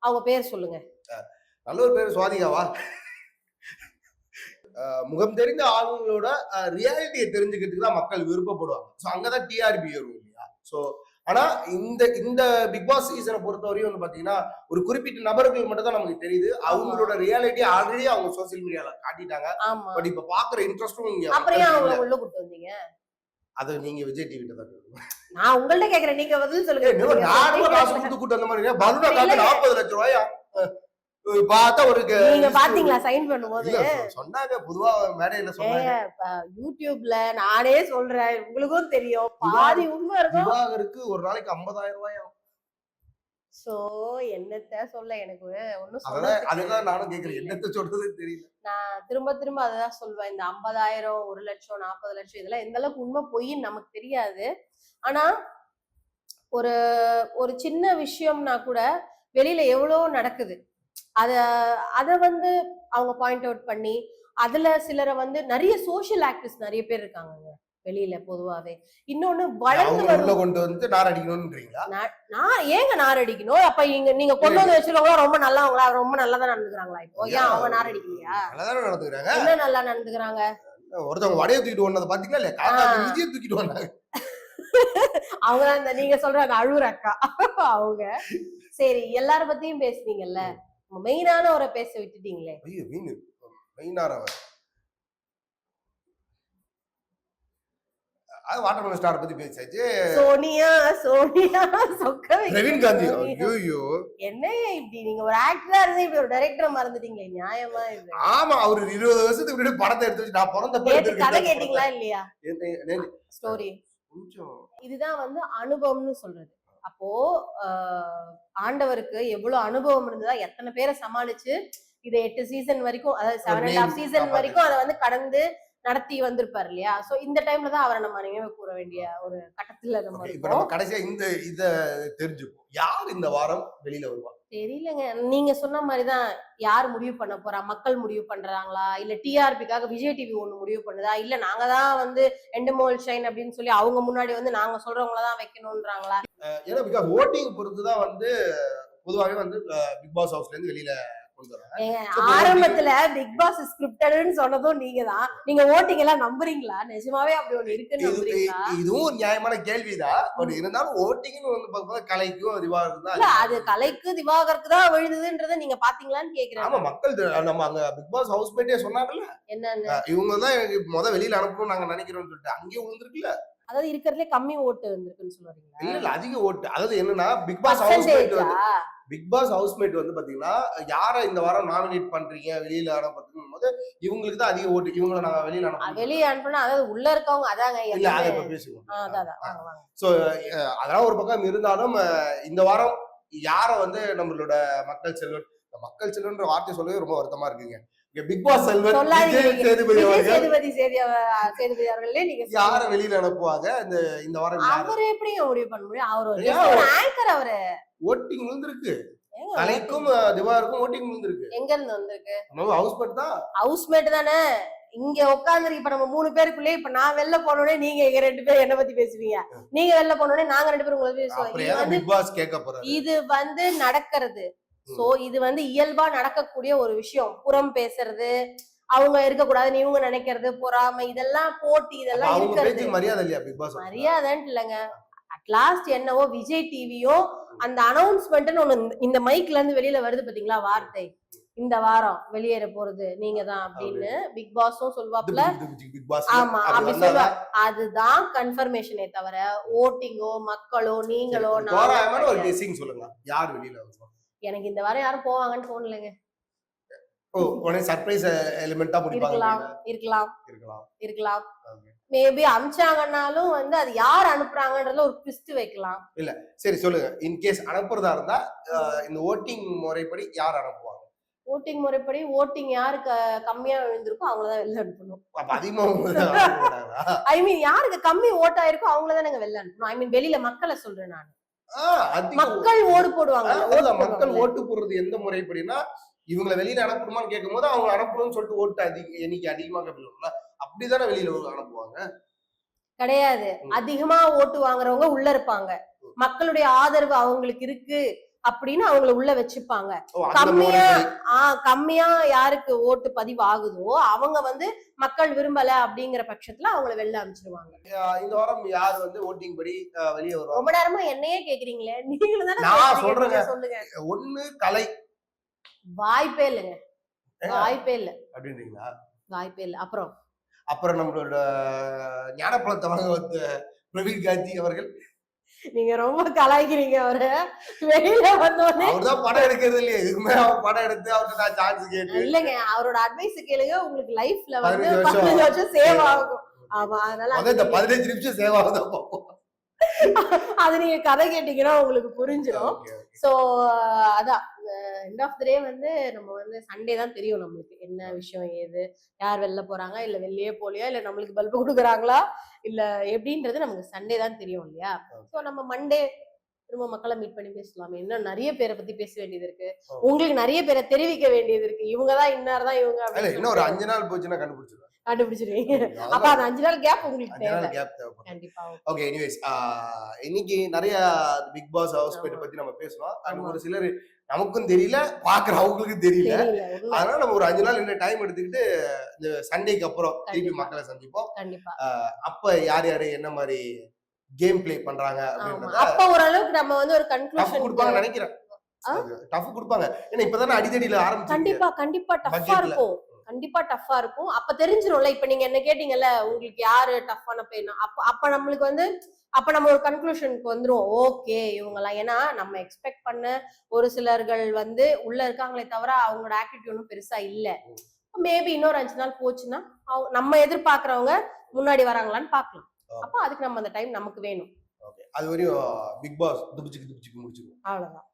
Speaker 1: அவங்க பேர் சொல்லுங்க.
Speaker 2: நல்ல ஒரு பேர் சுவாதிகாவா. முகம் தெரிந்த ஆளுங்களோட ரியாலிட்டியை தெரிஞ்சுக்கிறதுக்கு தான் மக்கள் விருப்பப்படுவாங்க. சோ அங்கதான் டிஆர்பி வரும் இல்லையா? சோ ஆனா இந்த பிக் பாஸ் சீசனை பொறுத்தவரையும் வந்து பாத்தீங்கன்னா ஒரு குறிப்பிட்ட நபர்கள் மட்டும் தான் நமக்கு தெரியுது. அவங்களோட ரியாலிட்டி ஆல்ரெடி அவங்க சோசியல் மீடியால காட்டிட்டாங்க. பட் இப்ப பாக்குற இன்ட்ரெஸ்டும் இங்க.
Speaker 1: அப்புறம் அவங்க உள்ள கூட்டி வந்தீங்க.
Speaker 2: அது நீங்க விஜய் டிவி கிட்ட தான்.
Speaker 1: நான் உங்கள்ட்ட கேக்குறேன், நீங்க பதில் சொல்லுங்க.
Speaker 2: நானும் காசு கொடுத்து கூட்டு வந்த மாதிரி பலூனாக்காக்கு 40 லட்சம் ரூபாயா பார்த்தா ஒரு
Speaker 1: நீங்க பாத்தீங்களா சைன் பண்ணும்போது?
Speaker 2: சொன்னாங்க பொதுவா மேடையில சொன்னாங்க.
Speaker 1: யூடியூப்ல நானே சொல்றேன் உங்களுக்கும் தெரியும் பாதி உண்மை இருக்கும்.
Speaker 2: திவாகருக்கு ஒரு நாளைக்கு 50,000 ரூபாயா? சோ
Speaker 1: என்னத்த சொல்ல எனக்கு ஒண்ணும்
Speaker 2: சொல்ல. அதுதான் நானும் கேக்குறேன், என்னத்த சொல்றது தெரியல.
Speaker 1: நான் திரும்ப அதுதான் சொல்வேன். இந்த 50,000 1 லட்சம் 40 லட்சம் இதெல்லாம் எந்த அளவுக்கு உண்மை பொய்ன்னு நமக்கு தெரியாது. ஆனா ஒரு ஒரு சின்ன விஷயம்னா கூட வெளியில எவ்வளவு நடக்குது. அத வந்து அவங்க பாயிண்ட் அவுட் பண்ணி அதுல சிலரை வந்து நிறைய சோசியல் ஆக்டிவிஸ்ட் நிறைய பேர் இருக்காங்க வெளியில பொதுவாவே. இன்னொன்னு வளர்ந்து
Speaker 2: கொண்டு வந்து நார் அடிக்கணும்ன்றீங்களா?
Speaker 1: நான் ஏங்க நார் அடிக்கணும்? அப்ப நீங்க கொண்டு வந்து வச்சிருக்கவங்களா ரொம்ப நல்லவங்களா, ரொம்ப நல்லதா நடந்துக்கிறாங்களா? இப்போ ஏன் அவங்க நார் அடிக்கலையா?
Speaker 2: நல்லதா நடந்துக்கிறாங்க.
Speaker 1: என்ன நல்லா நடந்துக்கிறாங்க?
Speaker 2: ஒருத்தவங்க வடையை தூக்கிட்டு வந்ததை பாத்தீங்களா இல்லையா? காக்கா நிதியை தூக்கிட்டு வந்தாங்க.
Speaker 1: அவங்க அந்த நீங்க சொல்ற அந்த அழுவுற அக்கா அவங்க. சரி எல்லார பத்தியும் பேசுனீங்கல்ல, மெயினான ஒரு பேச விட்டுட்டீங்களே.
Speaker 2: ஐயோ மெயினானவர் வாட்டர்மெலன் ஸ்டார் பத்தி பேசாச்சு.
Speaker 1: சோனியா சொக்கவே
Speaker 2: பிரவீன் காந்தி. ஐயோ
Speaker 1: என்ன இப்படி நீங்க ஒரு ஆக்டரா இருந்து இப்படி ஒரு டைரக்டரை மறந்துட்டீங்களே, நியாயமா இது?
Speaker 2: ஆமா அவர் 20 வருஷத்துக்கு முன்னாடி படத்தை எடுத்து வச்சு நான் பிறந்த
Speaker 1: கதை கேட்டீங்களா இல்லையா? ஸ்டோரி
Speaker 2: கொஞ்சம்
Speaker 1: இதுதான் வந்து அனுபவம்னு சொல்றது. அப்போ ஆண்டவருக்கு எவ்வளவு அனுபவம் இருந்ததா, எத்தனை பேரை சமாளிச்சு இதை 8 சீசன் வரைக்கும், அதாவது 7.5 சீசன் வரைக்கும் அதை வந்து கடந்து நடத்தி வந்திருப்பாரு இல்லையா? சோ இந்த டைம்ல தான் அவரை நம்ம நினைவு கூற வேண்டிய ஒரு கட்டத்துல நம்ம இருக்கோம்.
Speaker 2: கடைசியா இத தெரிஞ்சுப்போம். யார் இந்த வாரம் வெளியில வருவா
Speaker 1: தெரியலங்க. நீங்க சொன்ன மாதிரிதான் யார் முடிவு பண்ண போறா? மக்கள் முடிவு பண்றாங்களா, இல்ல டிஆர்பிக்காக விஜய் டிவி ஒண்ணு முடிவு பண்ணுதா, இல்ல நாங்க தான் வந்து எண்டமோல் ஷைன் அப்படின்னு சொல்லி அவங்க முன்னாடி வந்து நாங்க சொல்றவங்களதான் வைக்கணும்ன்றாங்களா?
Speaker 2: ஏன்னா பிகாஸ் ஓட்டிங் பொறுத்துதான் வந்து பொதுவாகவே வந்து பிக் பாஸ் ஹவுஸ்ல இருந்து வெளியில
Speaker 1: ஆரம்பத்துல பிக் பாஸ் ஸ்கிரிப்டட்னு சொன்னதும் நீங்க தான். நீங்க ஓட்டிங் எல்லாம் நம்புறீங்களா? நிஜமாவே அப்படி ஒண்ணு இருக்குன்னு நம்புறீங்களா?
Speaker 2: இதுவும் ஒரு நியாயமான கேள்விதான். பட் இருந்தாலும் ஓட்டிங்னு வந்து பாக்கும்போது கலைக்கும் திவாகருக்கு தான்.
Speaker 1: இல்ல அது கலைக்கு திவாகருக்கு தான் விழுதுன்றதை நீங்க பாத்தீங்களான்னு கேக்குறேன்.
Speaker 2: ஆமா மக்கள் நம்ம அங்க பிக் பாஸ் ஹவுஸ் மேட்டே சொன்னாங்கல்ல என்னன்னு, இவங்க தான் வெளியில அனுப்பணும் நாங்க நினைக்கிறோம்னு சொல்லிட்டு அங்கேயே விழுந்திருக்குல்ல.
Speaker 1: அதாவது இருக்கிறதுலே கம்மி ஓட்டு வந்திருக்குன்னு சொல்றீங்களா?
Speaker 2: இல்ல அதிக ஓட்டு. அதாவது என்னன்னா பிக் பாஸ் ஹவுஸ்மேட் வந்து பாத்தீங்கன்னா யாரை இந்த வாரம் நாமினேட் பண்றீங்க வெளியில அனுப்புறதுன்னு போது இவங்களுக்கு தான் அதிக ஓட்டு. இவங்களை நாங்க வெளியில
Speaker 1: வெளியே அனுப்புனா அதாவது உள்ள இருக்கவங்க அதாங்க.
Speaker 2: இல்ல அதை இப்ப பேசுவோம். சோ அதெல்லாம் ஒரு பக்கம் இருந்தாலும் இந்த வாரம் யார வந்து நம்மளோட மக்கள் செல்வன் வார்த்தை சொல்லவே ரொம்ப வருத்தமா இருக்குங்க. பிக் பாஸ் செல்வன்
Speaker 1: சொல்லாதீங்க.
Speaker 2: விஜய் சேதுபதி
Speaker 1: விஜய்
Speaker 2: அவர்கள்
Speaker 1: சேதுபதி அவர்களே நீங்க
Speaker 2: யார வெளியில அனுப்புவாங்க இந்த வாரம் யாரு?
Speaker 1: அவர் எப்படிங்க முடிவு பண்ண முடியும்? அவர் ஒரு
Speaker 2: ஏன்
Speaker 1: ஒரு ஆங்கர். அவரு
Speaker 2: ஓட்டிங் விழுந்திருக்கு. கலைக்கும் திவாருக்கும் ஓட்டிங் விழுந்திருக்கு.
Speaker 1: எங்க இருந்து வந்திருக்கு?
Speaker 2: நம்ம ஹவுஸ்மேட் தான்.
Speaker 1: ஹவுஸ்மேட் தானே. இங்க உட்கார்ந்து இப்ப நம்ம 3 பேருக்குள்ளே இப்ப நான் வெளில போனோடனே நீங்க எங்க 2 பேரும் என்ன பத்தி பேசுவீங்க, நீங்க வெளில போனோடனே நாங்க 2 பேரும் உங்களை பேசுவோம்.
Speaker 2: பிக் பாஸ் கேட்க போறாரு.
Speaker 1: இது வந்து நடக்கிறது. சோ இது வந்து இயல்பா நடக்கக்கூடிய ஒரு விஷயம். புறம் பேசுறது, அவங்க இருக்கக்கூடாதுன்னு இவங்க நினைக்கிறது, பொறாமை, இதெல்லாம் போட்டி, இதெல்லாம் இருக்கிறது.
Speaker 2: மரியாதை இல்லையா பிக் பாஸ்?
Speaker 1: மரியாதைன்னு இல்லைங்க. அட்லாஸ்ட் என்னவோ விஜய் டிவியும் அந்த அனௌன்ஸ்மெண்ட்னு ஒண்ணு இந்த மைக்ல இருந்து வெளியில வருது பாத்தீங்களா வார்த்தை, இந்த வாரம் வெளியேற போறது நீங்க தான் அப்படின்னு பிக் பாஸும் சொல்வாப்ல. ஆமா அப்படி சொல்லுவா. அதுதான் கன்ஃபர்மேஷனே தவிர ஓட்டிங்கோ மக்களோ நீங்களோ
Speaker 2: ஒரு கெஸிங் சொல்லுங்க யார் வெளியில வருவாங்க.
Speaker 1: எனக்கு இந்த வாரம் யாரும் போவாங்கன்னு தோணலைங்க.
Speaker 2: சர்ப்ரைஸ் எலிமெண்டா
Speaker 1: இருக்கலாம் இருக்கலாம் இருக்கலாம். மேபி அனுப்பிச்சாங்கன்னாலும் வந்து அது யார் அனுப்புறாங்கன்றதுல ஒரு ட்விஸ்ட் வைக்கலாம்.
Speaker 2: இல்ல சரி சொல்லுங்க. இன் கேஸ் அனுப்புறதா இருந்தா இந்த ஓட்டிங் முறைப்படி யார் அனுப்புவாங்க?
Speaker 1: ஓட்டிங் முறைப்படி ஓட்டிங் யாருக்கு கம்மியா விழுந்திருக்கோ அவங்களதான் வெளில அனுப்பணும். ஐ மீன் யாருக்கு கம்மி ஓட் ஆயிருக்கோ அவங்களதானங்க வெளில அனுப்பணும். ஐ மீன் வெளியில மக்களை சொல்றேன் நான். மக்கள் ஓடு போடுவாங்க.
Speaker 2: மக்கள் ஓட்டு போடுறது எந்த முறைப்படினா இவங்களை வெளியில அனுப்பணுமான்னு கேட்கும் போது அவங்க அனுப்பணும்னு சொல்லிட்டு ஓட்டு எண்ணிக்கை அதிகமாக விழும்ல, அப்படிதானே வெளியில அனுப்புவாங்க.
Speaker 1: கிடையாது. அதிகமா ஓட்டு வாங்குறவங்க உள்ள இருப்பாங்க. மக்களுடைய ஆதரவு அவங்களுக்கு இருக்கு அப்படின்னு அவங்கள உள்ள வச்சுப்பாங்க. கம்மியா யாருக்கு ஓட்டு பதிவு ஆகுதோ அவங்க வந்து மக்கள் விரும்பல அப்படிங்கிற பட்சத்துல அவங்கள வெளில அனுப்பிச்சிருவாங்க.
Speaker 2: இந்த வாரம் யார் வந்து ஓட்டிங் படி வெளியே வருவாங்க?
Speaker 1: ரொம்ப நேரமா என்னையே கேக்குறீங்களே, நீங்களும் தானே.
Speaker 2: நான் சொல்றேன் சொல்லுங்க. ஒண்ணு கலை.
Speaker 1: வாய்ப்பே இல்லைங்க, வாய்ப்பே இல்ல.
Speaker 2: அப்படின்றீங்களா?
Speaker 1: வாய்ப்பே இல்ல.
Speaker 2: அப்புறம் நம்மளோட ஞானப்பழத்தை வாங்க வந்த பிரவீன் காந்தி அவர்கள்.
Speaker 1: நீங்க ரொம்ப கலாய்க்கிறீங்க. அவரு வெளியில வந்தோடனே
Speaker 2: அவர்தான் படம் எடுக்கிறது இல்லையே, இதுக்குமே அவர் படம் எடுத்து அவர்கிட்ட நான் சான்ஸ் கேட்டு
Speaker 1: இல்லைங்க. அவரோட அட்வைஸ் கேளுங்க, உங்களுக்கு லைஃப்ல வந்து 15 வருஷம் சேவ் ஆகும். ஆமா அதனால
Speaker 2: இந்த 15 நிமிஷம் சேவ் ஆகுதான் பார்ப்போம்.
Speaker 1: அது நீங்க கதை கேட்டீங்கன்னா உங்களுக்கு புரிஞ்சிடும். சோ அதான் எண்ட் ஆஃப் த டே வந்து நம்ம வந்து சண்டே தான் தெரியும் நம்மளுக்கு என்ன விஷயம், ஏது, யார் வெளில போறாங்க, இல்ல வெளியே போலியா, இல்ல நம்மளுக்கு பல்பு கொடுக்குறாங்களா, இல்ல எப்படின்றது நமக்கு சண்டே தான் தெரியும் இல்லையா. சோ நம்ம மண்டே திரும்ப மக்களை மீட் பண்ணி பேசலாமே. இன்னும் நிறைய பேரை பத்தி பேச வேண்டியது இருக்கு, உங்களுக்கு நிறைய பேரை தெரிவிக்க வேண்டியது இருக்கு. இவங்கதான் இன்னார்தான் இவங்க.
Speaker 2: இன்னும் ஒரு 5 நாள் போச்சுன்னா கண்டுபிடிச்சிருவாங்க.
Speaker 1: அப்ப அந்த 5 நாள் கேப் உங்களுக்கு தேவை. கண்டிப்பா.
Speaker 2: ஓகே எனிவேஸ் இன்னைக்கு நிறைய பிக் பாஸ் ஹவுஸ் மேட் பத்தி நம்ம பேசலாம். அண்ட் ஒரு சிலர் நமக்கும் தெரியல, பாக்குற அவங்களுக்கும் தெரியல. அதனால நம்ம ஒரு 5 நாள் இந்த டைம் எடுத்துக்கிட்டு இந்த சண்டேக்கு அப்புறம் திருப்பி மக்களை சந்திப்போம். அப்ப யார் யாரு என்ன மாதிரி கேம் பிளே பண்றாங்க அப்படின்றத
Speaker 1: அப்ப ஓரளவுக்கு நம்ம வந்து ஒரு கன்க்ளூஷன்
Speaker 2: கொடுப்பாங்க நினைக்கிறேன். டஃப் கொடுப்பாங்க. ஏன்னா இப்பதானே அடிதடியில ஆரம்பிச்சு.
Speaker 1: கண்டிப்பா டஃப்பா இருக்கும். கண்டிப்பா டஃப்பா இருக்கும். அப்ப தெரிஞ்சிரும்ல. இப்ப நீங்க என்ன கேட்டீங்கல்ல, உங்களுக்கு யாரு டஃப்பான பேர், அப்ப நம்மளுக்கு வந்து அப்ப நம்ம ஒரு கன்க்ளூஷனுக்கு வந்துருவோம். ஓகே இவங்கெல்லாம், ஏன்னா நம்ம எக்ஸ்பெக்ட் பண்ண ஒரு சிலர்கள் வந்து உள்ள இருக்காங்களே தவிர அவங்களோட ஆக்டிவிட்டி ஒன்றும் பெருசா இல்ல. மேபி இன்னொரு 5 நாள் போச்சுன்னா நம்ம எதிர்பார்க்கறவங்க முன்னாடி வராங்களான்னு பாக்கலாம். அப்ப அதுக்கு நம்ம அந்த டைம் நமக்கு வேணும்.
Speaker 2: அது வரையும் பிக் பாஸ் துபிச்சுக்கு முடிச்சிருவோம்.
Speaker 1: அவ்வளவுதான்.